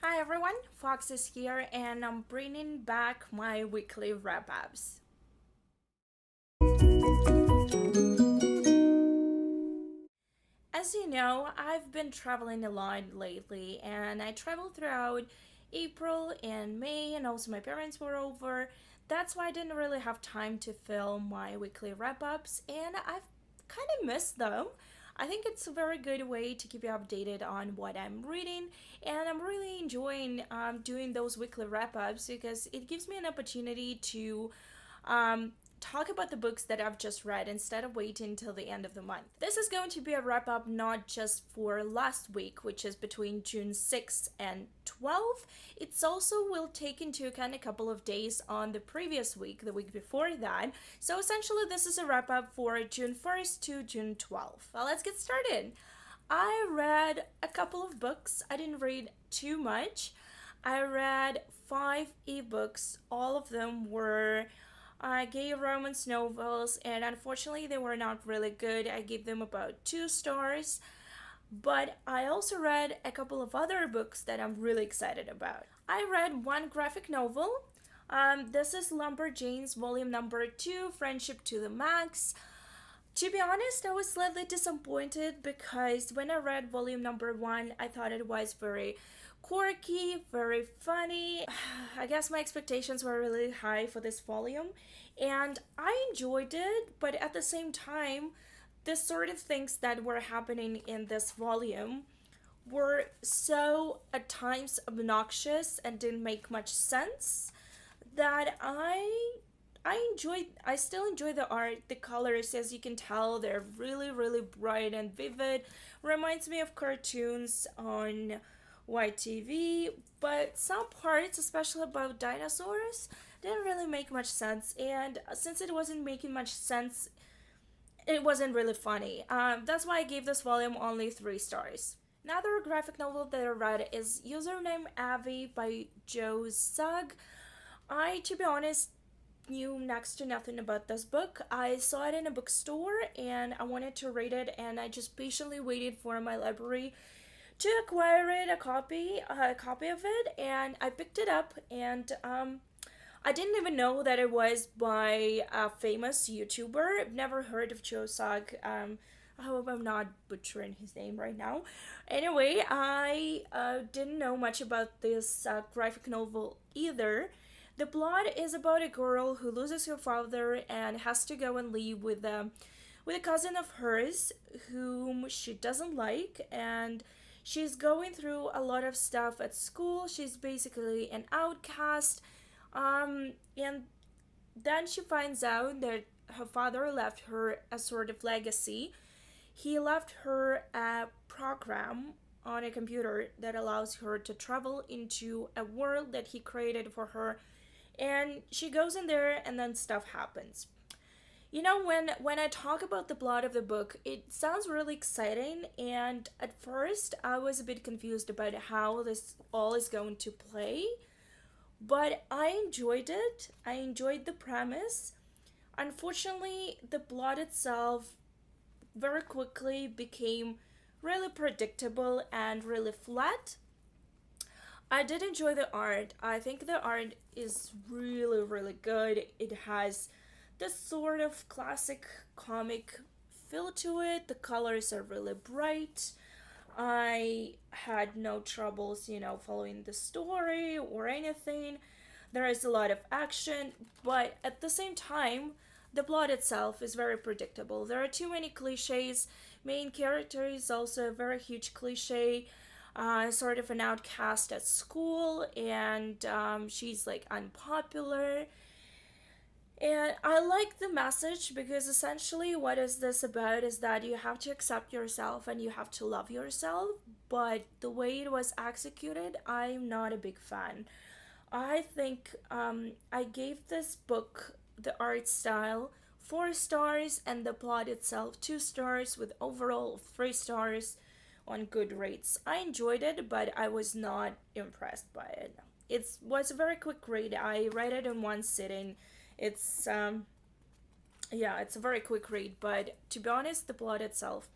Hi everyone, Fox is here and I'm bringing back my weekly wrap-ups. As you know, I've been traveling a lot lately and I traveled throughout April and May, and also my parents were over. That's why I didn't really have time to film my weekly wrap-ups, and I've kind of missed them. I think it's a very good way to keep you updated on what I'm reading, and I'm really enjoying doing those weekly wrap ups because it gives me an opportunity to um, talk about the books that I've just read instead of waiting until the end of the month. This is going to be a wrap up not just for last week, which is between June 6th and 12th. It's also will take into account a couple of days on the previous week, the week before that. So essentially, this is a wrap up for June 1st to June 12th. Well, let's get started. I read a couple of books. I didn't read too much. I read five ebooks. All of them were gay romance novels, and unfortunately, they were not really good. I gave them about 2 stars. But I also read a couple of other books that I'm really excited about. I read one graphic novel. This is Lumberjanes, volume number 2, Friendship to the Max. To be honest, I was slightly disappointed because when I read volume number 1, I thought it was very quirky, very funny. I guess my expectations were really high for this volume, and I enjoyed it, but at the same time, the sort of things that were happening in this volume were so at times obnoxious and didn't make much sense that I still enjoy the art. The colors, as you can tell, they're really bright and vivid. Reminds me of cartoons on YTV, but some parts, especially about dinosaurs, didn't really make much sense. And since it wasn't making much sense, it wasn't really funny. That's why I gave this volume only 3 stars. Another graphic novel that I read is Username Abby by Joe Sugg. To be honest, knew next to nothing about this book. I saw it in a bookstore and I wanted to read it, and I just patiently waited for my library to acquire it, a copy of it, and I picked it up, and I didn't even know that it was by a famous YouTuber. I've never heard of Joe Sugg. I hope I'm not butchering his name right now. Anyway, I didn't know much about this graphic novel either. The plot is about a girl who loses her father and has to go and live with a cousin of hers whom she doesn't like, and she's going through a lot of stuff at school. She's basically an outcast, and then she finds out that her father left her a sort of legacy. He left her a program on a computer that allows her to travel into a world that he created for her, and she goes in there and then stuff happens. You know, when I talk about the plot of the book, it sounds really exciting, and at first I was a bit confused about how this all is going to play, but I enjoyed it. I enjoyed the premise. Unfortunately, the plot itself very quickly became really predictable and really flat. I did enjoy the art. I think the art is really good. It has this sort of classic comic feel to it. The colors are really bright. I had no troubles, following the story or anything. There is a lot of action, but at the same time, the plot itself is very predictable. There are too many cliches. Main character is also a very huge cliche, sort of an outcast at school, and she's like unpopular. And I like the message because essentially, what is this about is that you have to accept yourself and you have to love yourself. But the way it was executed, I'm not a big fan. I think I gave this book, the art style, 4 stars, and the plot itself 2 stars, with overall 3 stars on Goodreads. I enjoyed it, but I was not impressed by it. It was a very quick read. I read it in one sitting. It's yeah, it's a very quick read, but to be honest, the plot itself,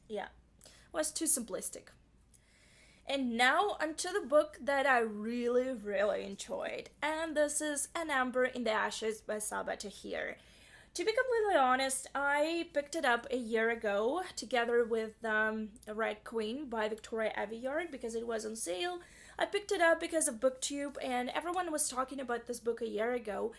yeah, was too simplistic. And now onto the book that I really, really enjoyed. And this is An Amber in the Ashes by Sabaa Tahir. To be completely honest, I picked it up a year ago together with Red Queen by Victoria Aveyard because it was on sale. I picked it up because of BookTube and everyone was talking about this book a year ago.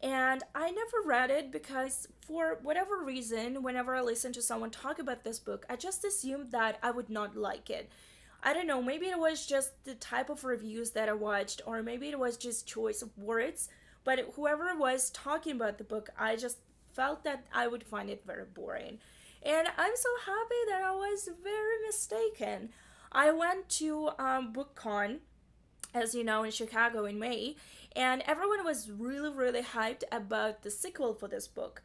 And I never read it because, for whatever reason, whenever I listen to someone talk about this book, I just assumed that I would not like it. I don't know, maybe it was just the type of reviews that I watched, or maybe it was just choice of words. But whoever was talking about the book, I just felt that I would find it very boring. And I'm so happy that I was very mistaken. I went to BookCon, as you know, in Chicago in May, and everyone was really, really hyped about the sequel for this book.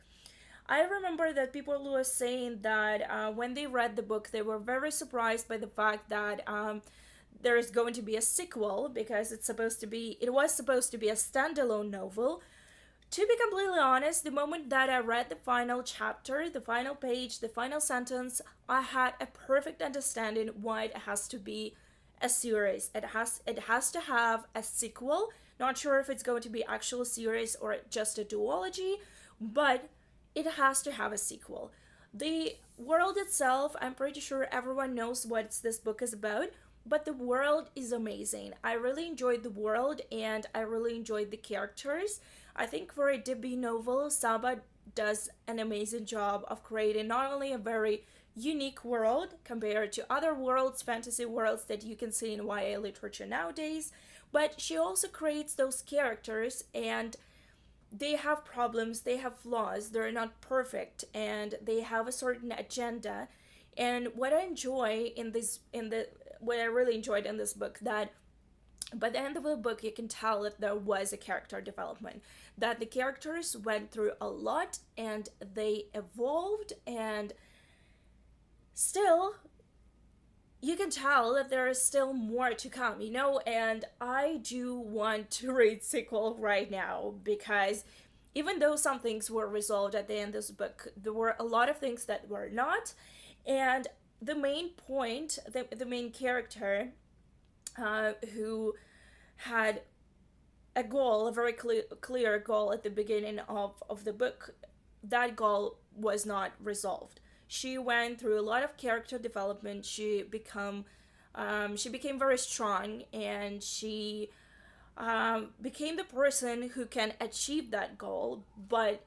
I remember that people were saying that when they read the book, they were very surprised by the fact that there is going to be a sequel because it was supposed to be a standalone novel. To be completely honest, the moment that I read the final chapter, the final page, the final sentence, I had a perfect understanding why it has to be a series. It has to have a sequel. Not sure if it's going to be actual series or just a duology, but it has to have a sequel. The world itself, I'm pretty sure everyone knows what this book is about, but the world is amazing. I really enjoyed the world and I really enjoyed the characters. I think for a debut novel, Sabaa does an amazing job of creating not only a very unique world compared to other worlds, fantasy worlds that you can see in YA literature nowadays, but she also creates those characters and they have problems, they have flaws, they're not perfect, and they have a certain agenda. And what I enjoy in this, in the, what I really enjoyed in this book, that by the end of the book, you can tell that there was a character development, that the characters went through a lot and they evolved, and still you can tell that there is still more to come, and I do want to read sequel right now because even though some things were resolved at the end of this book, there were a lot of things that were not, and the main point, the main character who had a goal, a very clear goal at the beginning of the book, that goal was not resolved. She went through a lot of character development. She became very strong, and she became the person who can achieve that goal, but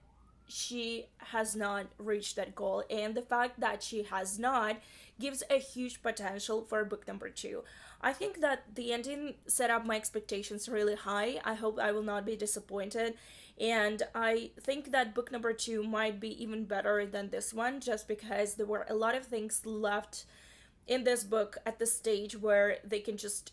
she has not reached that goal. And the fact that she has not gives a huge potential for book number two. I think that the ending set up my expectations really high. I hope I will not be disappointed. And I think that book number two might be even better than this one just because there were a lot of things left in this book at the stage where they can just,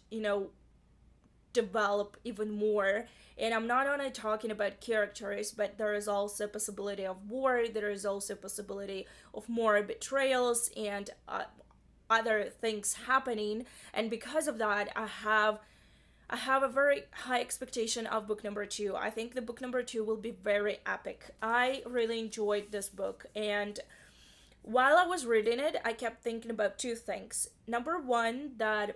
develop even more. And I'm not only talking about characters, but there is also a possibility of war, there is also a possibility of more betrayals and other things happening. And because of that, I have a very high expectation of book number two. I think the book number two will be very epic. I really enjoyed this book, and while I was reading it, I kept thinking about two things. Number one, that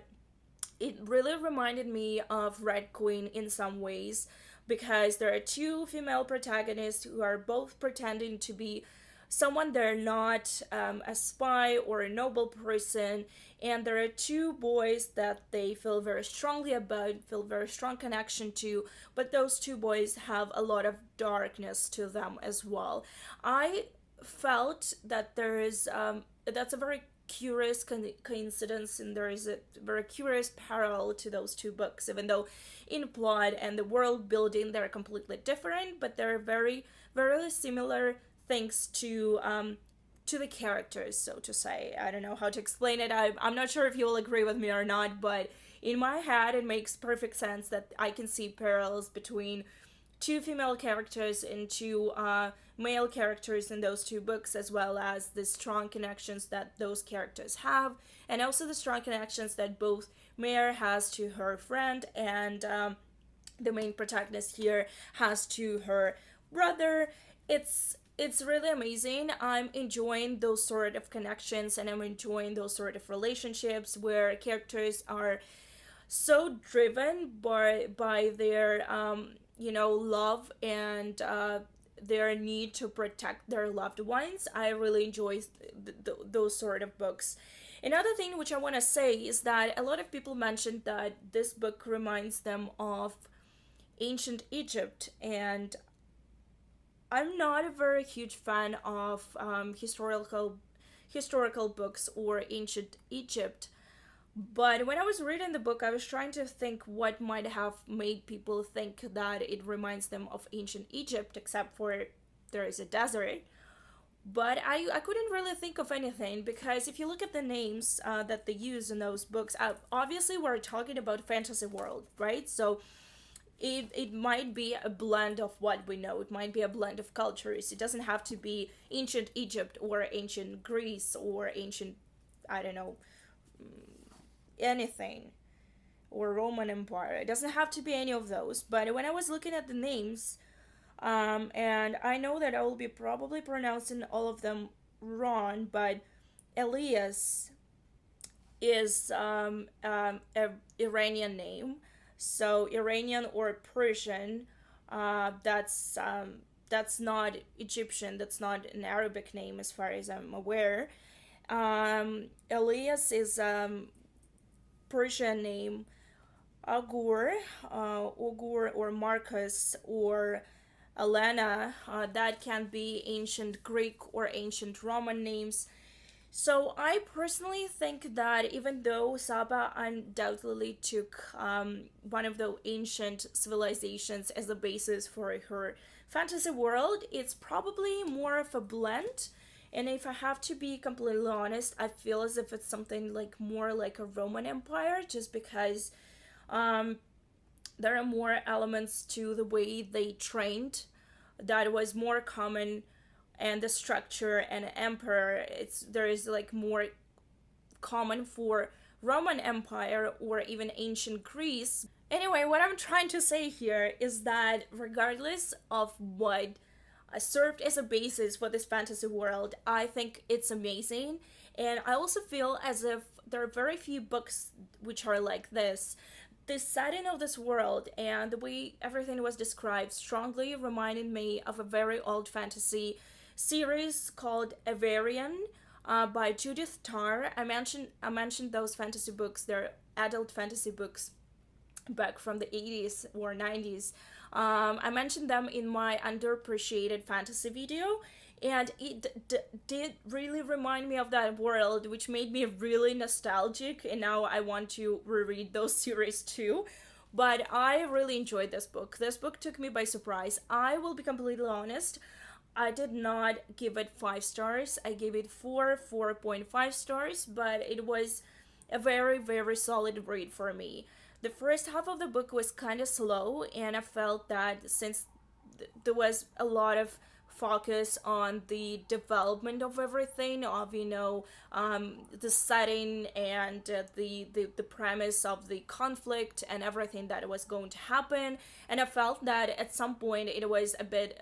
it really reminded me of Red Queen in some ways because there are two female protagonists who are both pretending to be someone they're not, a spy or a noble person, and there are two boys that they feel very strongly about, feel very strong connection to, but those two boys have a lot of darkness to them as well. I felt that there is that's a very curious coincidence, and there is a very curious parallel to those two books, even though in plot and the world building they're completely different, but they're very, very similar thanks to the characters, so to say. I don't know how to explain it. I'm not sure if you will agree with me or not, but in my head it makes perfect sense that I can see parallels between two female characters and two male characters in those two books, as well as the strong connections that those characters have, and also the strong connections that both Mare has to her friend and the main protagonist here has to her brother. It's it's really amazing. I'm enjoying those sort of connections, and I'm enjoying those sort of relationships where characters are so driven by their love and their need to protect their loved ones. I really enjoy those sort of books. Another thing which I want to say is that a lot of people mentioned that this book reminds them of ancient Egypt, and I'm not a very huge fan of historical books or ancient Egypt. But when I was reading the book, I was trying to think what might have made people think that it reminds them of ancient Egypt, except for there is a desert. But I couldn't really think of anything, because if you look at the names that they use in those books, obviously we're talking about fantasy world, right? So it might be a blend of what we know. It might be a blend of cultures. It doesn't have to be ancient Egypt or ancient Greece or ancient, I don't know, anything, or Roman Empire. It doesn't have to be any of those. But when I was looking at the names, and I know that I will be probably pronouncing all of them wrong, but Elias is a Iranian name. So Iranian or Persian, that's not Egyptian. That's not an Arabic name as far as I'm aware. Elias is Persian name. Agur, Ugur or Marcus or Elena, that can be ancient Greek or ancient Roman names. So I personally think that even though Saba undoubtedly took one of the ancient civilizations as the basis for her fantasy world, it's probably more of a blend. And if I have to be completely honest, I feel as if it's something like more like a Roman Empire, just because um, there are more elements to the way they trained that was more common, and the structure and emperor, it's there is like more common for Roman Empire or even ancient Greece. Anyway, what I'm trying to say here is that regardless of what served as a basis for this fantasy world, I think it's amazing. And I also feel as if there are very few books which are like this. The setting of this world and the way everything was described strongly reminded me of a very old fantasy series called Avarian by Judith Tarr. I mentioned those fantasy books. They're adult fantasy books back from the 80s or 90s. I mentioned them in my underappreciated fantasy video, and it did really remind me of that world, which made me really nostalgic, and now I want to reread those series too. But I really enjoyed this book. This book took me by surprise. I will be completely honest. I did not give it 5 stars. I gave it 4.5 stars, but it was a very, very solid read for me. The first half of the book was kind of slow, and I felt that since there was a lot of focus on the development of everything, of the setting and the premise of the conflict and everything that was going to happen, and I felt that at some point it was a bit,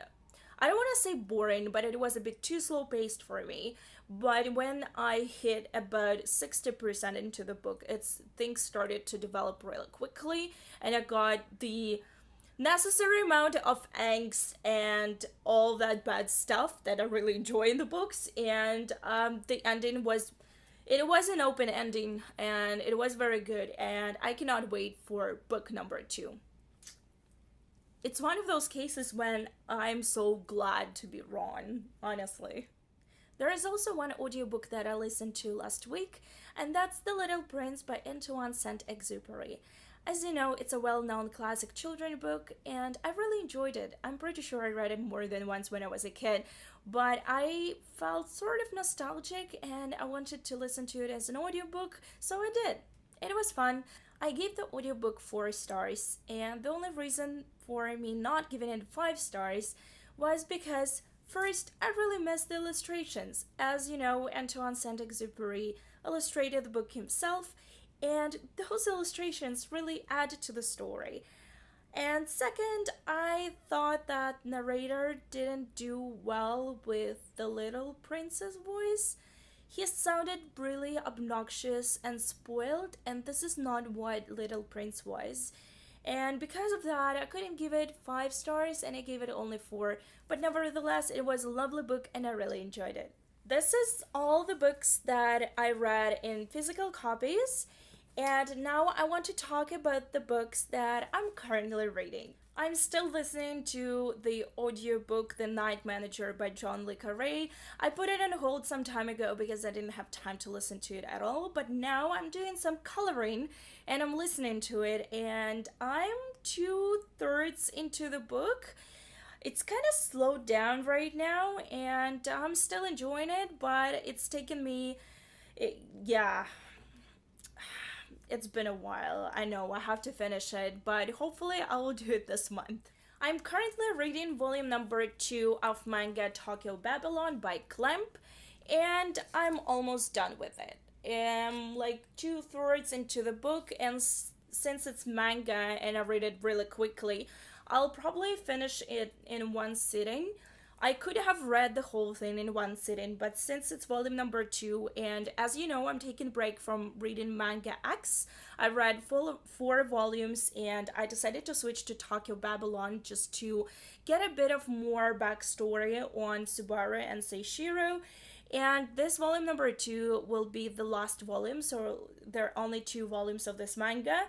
I don't want to say boring, but it was a bit too slow paced for me. But when I hit about 60% into the book, things started to develop really quickly, and I got the necessary amount of angst and all that bad stuff that I really enjoy in the books. And the ending was an open ending, and it was very good, and I cannot wait for book number 2. It's one of those cases when I'm so glad to be wrong, honestly. There is also one audiobook that I listened to last week, and that's The Little Prince by Antoine Saint-Exupéry. As you know, it's a well-known classic children's book, and I really enjoyed it. I'm pretty sure I read it more than once when I was a kid, but I felt sort of nostalgic, and I wanted to listen to it as an audiobook, so I did. It was fun. I gave the audiobook 4 stars, and the only reason for me not giving it 5 stars was because first, I really missed the illustrations. As you know, Antoine Saint-Exupéry illustrated the book himself, and those illustrations really add to the story. And second, I thought that narrator didn't do well with the little prince's voice. He sounded really obnoxious and spoiled, and this is not what Little Prince was. And because of that, I couldn't give it 5 stars and I gave it only 4. But nevertheless, it was a lovely book and I really enjoyed it. This is all the books that I read in physical copies. And now I want to talk about the books that I'm currently reading. I'm still listening to the audiobook The Night Manager by John Le Carre. I put it on hold some time ago because I didn't have time to listen to it at all, but now I'm doing some coloring and I'm listening to it, and I'm 2/3 into the book. It's kind of slowed down right now and I'm still enjoying it, but it's taken me, yeah, it's been a while. I know I have to finish it, but hopefully I will do it this month. I'm currently reading volume number 2 of manga Tokyo Babylon by Clemp, and I'm almost done with it. I'm like 2/3 into the book, and since it's manga and I read it really quickly, I'll probably finish it in one sitting. I could have read the whole thing in one sitting, but since it's volume number 2, and as you know, I'm taking a break from reading Manga X, I read full 4 volumes and I decided to switch to Tokyo Babylon just to get a bit of more backstory on Subaru and Seishiro. And this volume number 2 will be the last volume, so there are only 2 volumes of this manga,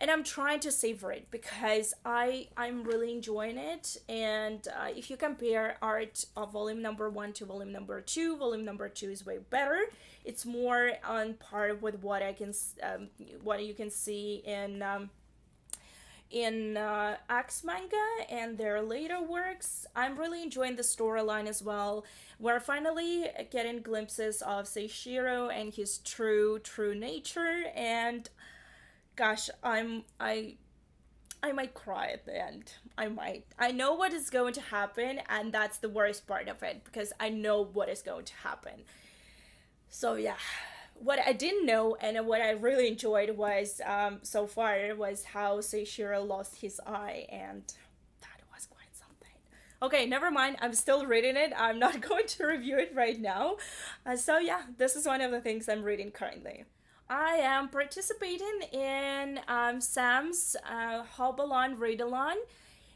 and I'm trying to savor it because I'm really enjoying it. And if you compare art of volume number 1 to volume number 2, volume number 2 is way better. It's more on par with what what you can see in Axe manga and their later works. I'm really enjoying the storyline as well. We're finally getting glimpses of Seishiro and his true nature, and gosh, I might cry at the end. I might. I know what is going to happen, and that's the worst part of it because I know what is going to happen. So yeah, what I didn't know and what I really enjoyed was so far was how Seishiro lost his eye, and that was quite something. Okay, never mind. I'm still reading it. I'm not going to review it right now. So yeah, this is one of the things I'm reading currently. I am participating in Sam's Hobbalon Read-Along,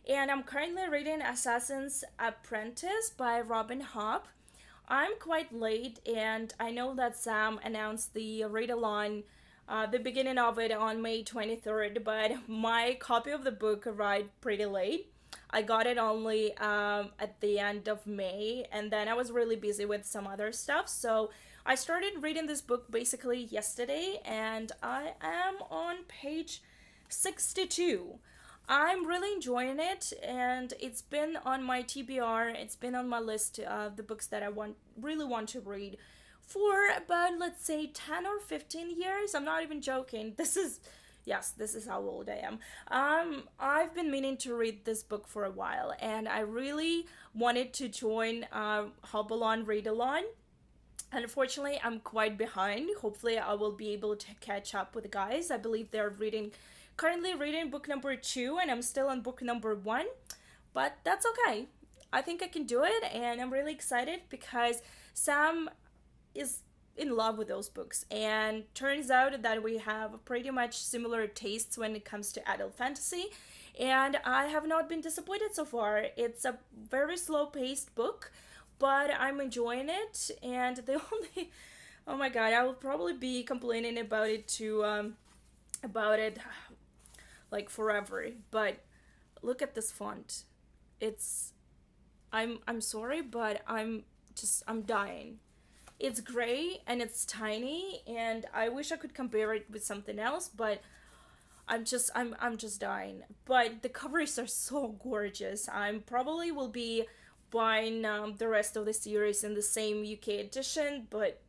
and I'm currently reading Assassin's Apprentice by Robin Hobb. I'm quite late, and I know that Sam announced the read-along, the beginning of it on May 23rd, but my copy of the book arrived pretty late. I got it only at the end of May, and then I was really busy with some other stuff, so I started reading this book basically yesterday, and I am on page 62. I'm really enjoying it, and it's been on my TBR. It's been on my list of the books that I really want to read for about, let's say, 10 or 15 years. I'm not even joking. This is how old I am. I've been meaning to read this book for a while, and I really wanted to join Hobbalon Read-Along. Unfortunately, I'm quite behind. Hopefully, I will be able to catch up with the guys. I believe they're currently reading book number 2, and I'm still on book number 1. But that's okay. I think I can do it, and I'm really excited because Sam is in love with those books. And turns out that we have pretty much similar tastes when it comes to adult fantasy. And I have not been disappointed so far. It's a very slow-paced book, but I'm enjoying it, and the only, oh my god, I will probably be complaining about it like forever, but look at this font. I'm sorry, but I'm dying. It's gray and it's tiny, and I wish I could compare it with something else, but I'm just dying. But the covers are so gorgeous. I probably will be buying the rest of the series in the same UK edition, but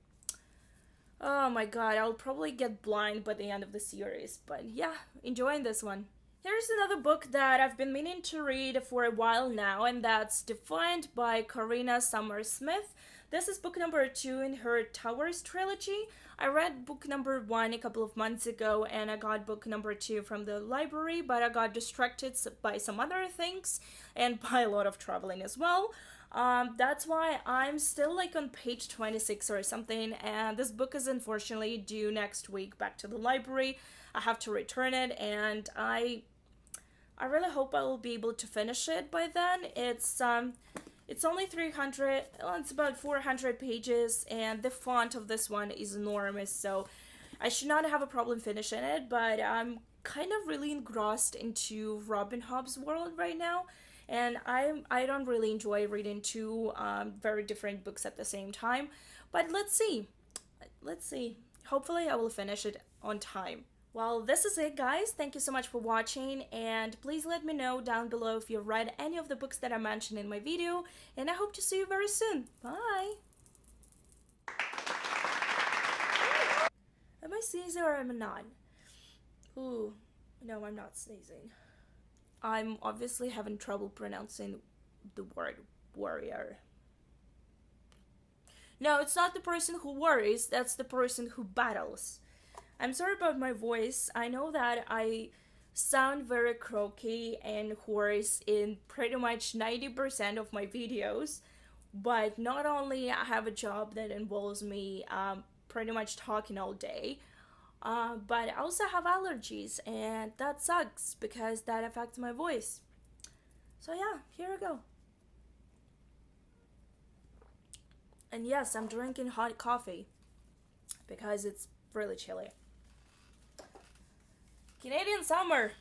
oh my god, I'll probably get blind by the end of the series. But yeah, enjoying this one. Here's another book that I've been meaning to read for a while now, and that's Defined by Karina Summer-Smith. This is book number 2 in her Towers trilogy. I read book number 1 a couple of months ago, and I got book number 2 from the library, but I got distracted by some other things and by a lot of traveling as well. That's why I'm still like on page 26 or something, and this book is unfortunately due next week back to the library. I have to return it, and I really hope I will be able to finish it by then. It's only 300, well, it's about 400 pages, and the font of this one is enormous, so I should not have a problem finishing it, but I'm kind of really engrossed into Robin Hobb's world right now, and I don't really enjoy reading two very different books at the same time, but let's see. Let's see. Hopefully I will finish it on time. Well, this is it, guys. Thank you so much for watching, and please let me know down below if you've read any of the books that I mentioned in my video, and I hope to see you very soon. Bye! Am I sneezing or am I not? Ooh, no, I'm not sneezing. I'm obviously having trouble pronouncing the word warrior. No, it's not the person who worries, that's the person who battles. I'm sorry about my voice. I know that I sound very croaky and hoarse in pretty much 90% of my videos, but not only I have a job that involves me pretty much talking all day, but I also have allergies, and that sucks because that affects my voice. So yeah, here we go. And yes, I'm drinking hot coffee because it's really chilly. Canadian summer.